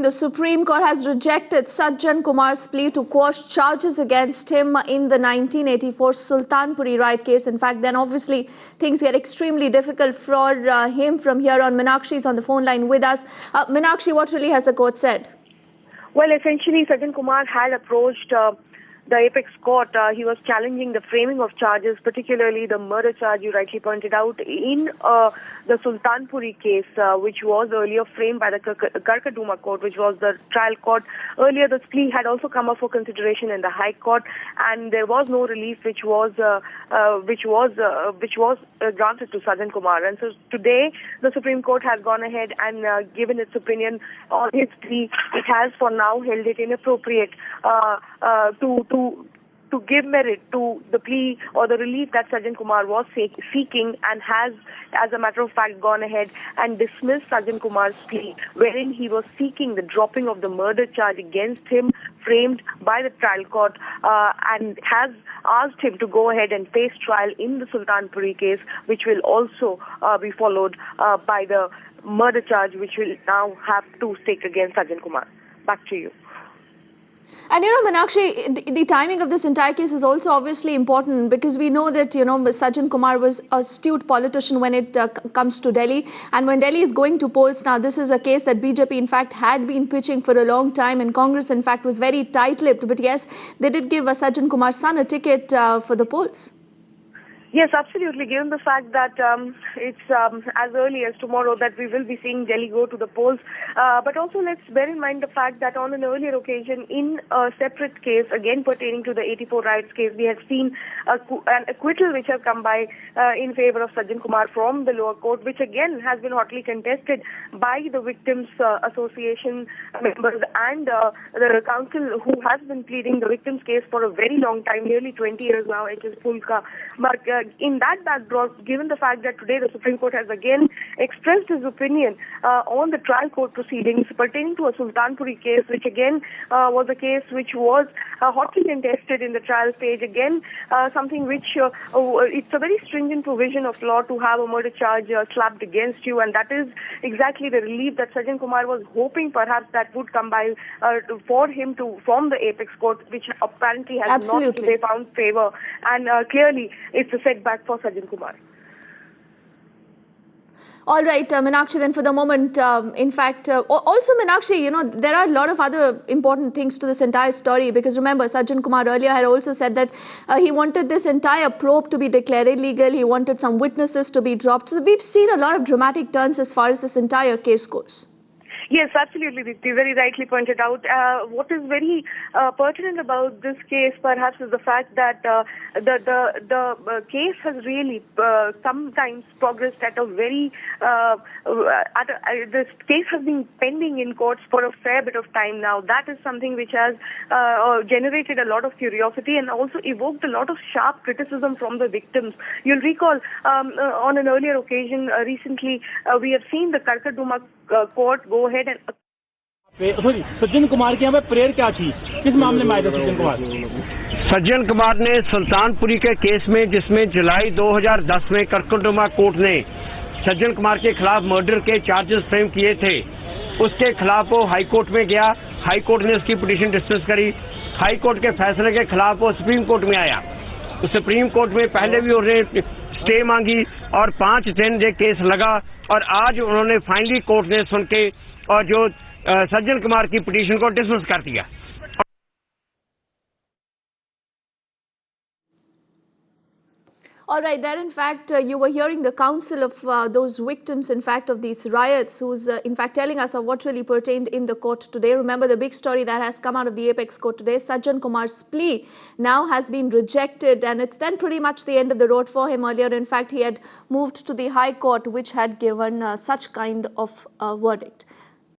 the Supreme Court has rejected Sajjan Kumar's plea to quash charges against him in the 1984 Sultanpuri riot case. In fact, then obviously things get extremely difficult for him from here on. Meenakshi is on the phone line with us. Meenakshi, what really has the court said? Well, essentially, Sajjan Kumar had approached the apex court. He was challenging the framing of charges, particularly the murder charge you rightly pointed out in the Sultanpuri case, which was earlier framed by the Karkaduma court, which was the trial court. Earlier, the plea had also come up for consideration in the High Court, and there was no relief which was granted to Sajjan Kumar. And so today, the Supreme Court has gone ahead and given its opinion on his plea. It has, for now, held it inappropriate to give merit to the plea or the relief that Sajjan Kumar was seeking, and has, as a matter of fact, gone ahead and dismissed Sajjan Kumar's plea, wherein he was seeking the dropping of the murder charge against him framed by the trial court, and has asked him to go ahead and face trial in the Sultanpuri case, which will also be followed by the murder charge, which will now have to stake against Sajjan Kumar. Back to you. And Meenakshi, the timing of this entire case is also obviously important, because we know that, Sajjan Kumar was an astute politician when it comes to Delhi. And when Delhi is going to polls now, this is a case that BJP, in fact, had been pitching for a long time. And Congress, in fact, was very tight-lipped. But yes, they did give Sajjan Kumar's son a ticket for the polls. Yes, absolutely. Given the fact that it's as early as tomorrow that we will be seeing Delhi go to the polls. But also let's bear in mind the fact that on an earlier occasion, in a separate case, again pertaining to the 84 riots case, we have seen an acquittal which has come by in favor of Sajjan Kumar from the lower court, which again has been hotly contested by the Victims Association members and the council who has been pleading the victims case for a very long time, nearly 20 years now, it is Pulka. But in that backdrop, given the fact that today the Supreme Court has again expressed its opinion on the trial court proceedings pertaining to a Sultanpuri case, which again was a case which was hotly contested in the trial stage, again something which it's a very stringent provision of law to have a murder charge slapped against you, and that is exactly the relief that Sajjan Kumar was hoping perhaps that would come by for him to from the apex court, which apparently has not today found favor, and clearly it's a setback for Sajjan Kumar. All right, Meenakshi, then for the moment, in fact, also Meenakshi, there are a lot of other important things to this entire story, because remember, Sajjan Kumar earlier had also said that he wanted this entire probe to be declared illegal, he wanted some witnesses to be dropped. So we've seen a lot of dramatic turns as far as this entire case goes. Yes, absolutely. You very rightly pointed out. What is very pertinent about this case, perhaps, is the fact that the case has really sometimes progressed at a very. This case has been pending in courts for a fair bit of time now. That is something which has generated a lot of curiosity and also evoked a lot of sharp criticism from the victims. You'll recall on an earlier occasion recently, we have seen the Karkaduma court go ahead and Sajjan Kumar की यहाँ पे prayer क्या थी, किस मामले में आए थे सज्जन कुमार? सज्जन कुमार ने सुल्तानपुरी के केस में, जिसमें जुलाई 2010 में करकटुमा कोर्ट ने सज्जन कुमार के खिलाफ मर्डर के चार्जेस फ्रेम किए थे, उसके खिलाफ वो हाई कोर्ट में गया। हाई कोर्ट ने उसकी पिटीशन डिस्मिस करी। हाई कोर्ट के फैसले के खिलाफ वो सुप्रीम कोर्ट में आया। तो सुप्रीम कोर्ट में पहले भी उन्होंने स्टे मांगी और 5 दिन ये केस लगा, और आज उन्होंने फाइनली कोर्ट ने सुन के और जो सज्जन कुमार की पिटीशन को डिसमिस कर दिया। All right, there in fact you were hearing the counsel of those victims, in fact, of these riots, who's in fact telling us of what really pertained in the court today. Remember, the big story that has come out of the apex court today, Sajjan Kumar's plea now has been rejected, and it's then pretty much the end of the road for him. Earlier, in fact, he had moved to the High Court, which had given such kind of verdict.